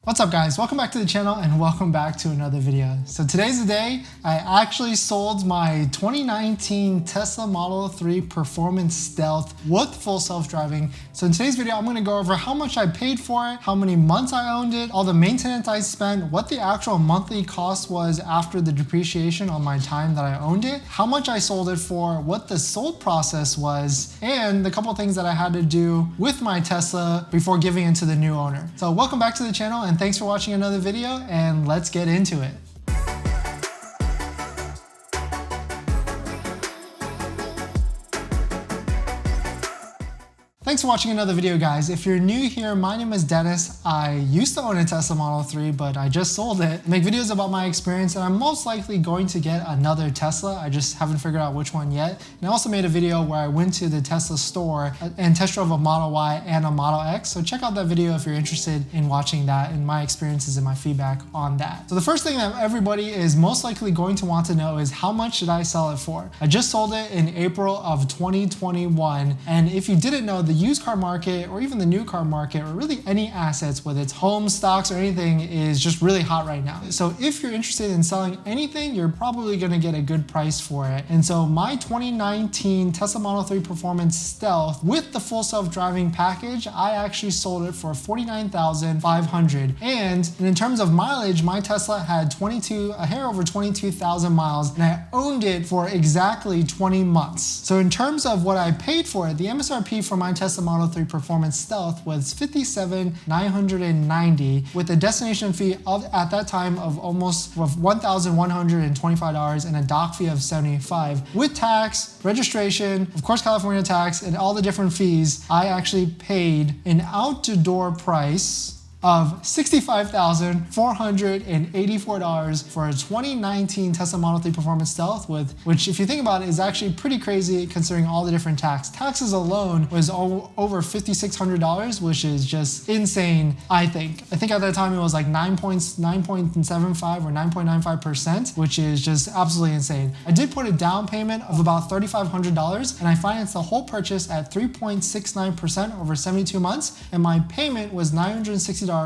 What's up guys, welcome back to the channel and welcome back to another video. So today's the day I actually sold my 2019 Tesla Model 3 Performance Stealth with full self-driving. So in today's video I'm going to go over how much I paid for it, how many months I owned it, all the maintenance I spent, what the actual monthly cost was after the depreciation on my time that I owned it, how much I sold it for, what the sold process was, and the couple things that I had to do with my Tesla before giving it to the new owner. So welcome back to the channel and thanks for watching another video, and let's get into it. Thanks for watching another video guys. If you're new here, my name is Dennis. I used to own a Tesla Model 3, but I just sold it. I make videos about my experience and I'm most likely going to get another Tesla. I just haven't figured out which one yet. And I also made a video where I went to the Tesla store and test drove a Model Y and a Model X. So check out that video if you're interested in watching that and my experiences and my feedback on that. So the first thing that everybody is most likely going to want to know is how much did I sell it for? I just sold it in April of 2021. And if you didn't know, the used car market or even the new car market or really any assets, whether it's home, stocks, or anything, is just really hot right now. So if you're interested in selling anything, you're probably going to get a good price for it. And so my 2019 Tesla Model 3 Performance Stealth with the full self-driving package, I actually sold it for $49,500. And in terms of mileage, my Tesla had a hair over 22,000 miles and I owned it for exactly 20 months. So in terms of what I paid for it, the MSRP for my Tesla Model 3 Performance Stealth was $57,990 with a destination fee at that time of almost $1,125 and a dock fee of $75. With tax, registration, of course California tax, and all the different fees, I actually paid an out-the-door price of $65,484 for a 2019 Tesla Model 3 Performance Stealth, which if you think about it is actually pretty crazy considering all the different taxes alone was over $5,600, which is just insane. I think at that time it was like 9.75 or 9.95%, which is just absolutely insane. I did put a down payment of about $3,500 and I financed the whole purchase at 3.69% over 72 months, and my payment was $960.43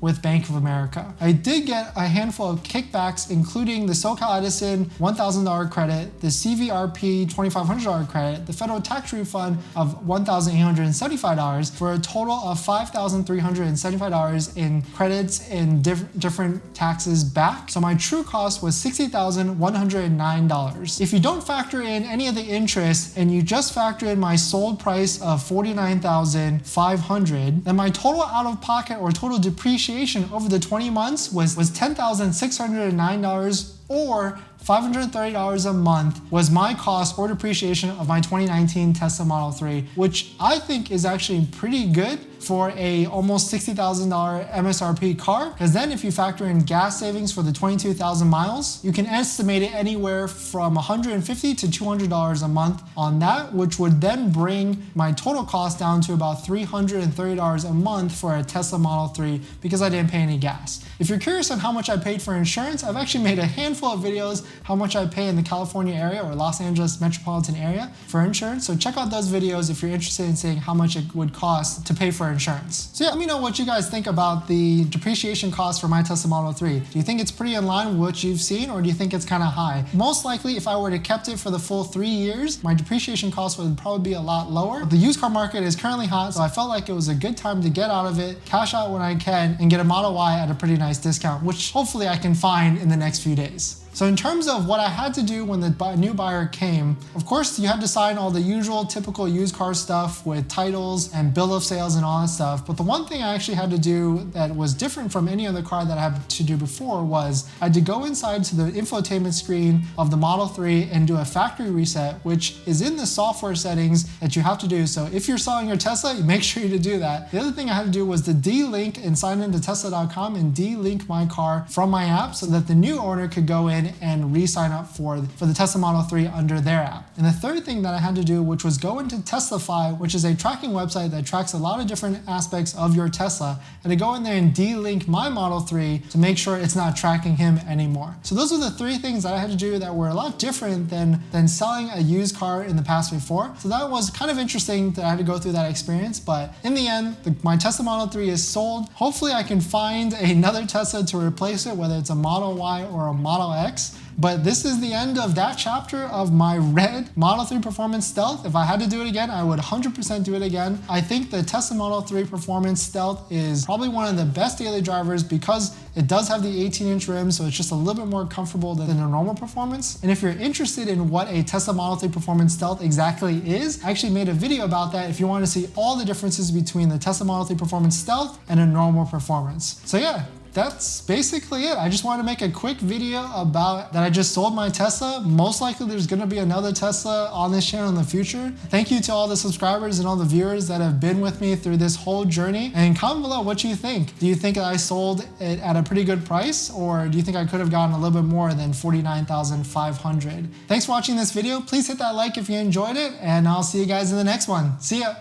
with Bank of America. I did get a handful of kickbacks, including the SoCal Edison $1,000 credit, the CVRP $2,500 credit, the federal tax refund of $1,875 for a total of $5,375 in credits and different taxes back. So my true cost was $60,109. If you don't factor in any of the interest and you just factor in my sold price of $49,500, then my total out of pocket or total depreciation over the 20 months was $10,609, or $530 a month was my cost or depreciation of my 2019 Tesla Model 3, which I think is actually pretty good for a almost $60,000 MSRP car, because then if you factor in gas savings for the 22,000 miles, you can estimate it anywhere from $150 to $200 a month on that, which would then bring my total cost down to about $330 a month for a Tesla Model 3 because I didn't pay any gas. If you're curious on how much I paid for insurance, I've actually made a handful of videos how much I pay in the California area or Los Angeles metropolitan area for insurance. So check out those videos if you're interested in seeing how much it would cost to pay for insurance. So yeah, let me know what you guys think about the depreciation cost for my Tesla Model 3. Do you think it's pretty in line with what you've seen, or do you think it's kind of high? Most likely, if I were to kept it for the full 3 years, my depreciation cost would probably be a lot lower. But the used car market is currently hot, so I felt like it was a good time to get out of it, cash out when I can, and get a Model Y at a pretty nice discount, which hopefully I can find in the next few days. So in terms of what I had to do when the new buyer came, of course you had to sign all the usual typical used car stuff with titles and bill of sales and all that stuff. But the one thing I actually had to do that was different from any other car that I had to do before was I had to go inside to the infotainment screen of the Model 3 and do a factory reset, which is in the software settings that you have to do. So if you're selling your Tesla, make sure you do that. The other thing I had to do was to delink and sign into Tesla.com and delink my car from my app so that the new owner could go in in and re-sign up for the Tesla Model 3 under their app. And the third thing that I had to do, which was go into Teslafy, which is a tracking website that tracks a lot of different aspects of your Tesla, and to go in there and de-link my Model 3 to make sure it's not tracking him anymore. So those are the three things that I had to do that were a lot different than selling a used car in the past before. So that was kind of interesting that I had to go through that experience, but in the end, my Tesla Model 3 is sold. Hopefully I can find another Tesla to replace it, whether it's a Model Y or a Model X. But this is the end of that chapter of my red Model 3 Performance Stealth. If I had to do it again, I would 100% do it again. I think the Tesla Model 3 Performance Stealth is probably one of the best daily drivers because it does have the 18-inch rim, so it's just a little bit more comfortable than a normal performance. And if you're interested in what a Tesla Model 3 Performance Stealth exactly is, I actually made a video about that if you want to see all the differences between the Tesla Model 3 Performance Stealth and a normal performance. So yeah, that's basically it. I just wanted to make a quick video about that I just sold my Tesla. Most likely there's going to be another Tesla on this channel in the future. Thank you to all the subscribers and all the viewers that have been with me through this whole journey. And comment below what you think. Do you think I sold it at a pretty good price, or do you think I could have gotten a little bit more than $49,500? Thanks for watching this video. Please hit that like if you enjoyed it, and I'll see you guys in the next one. See ya.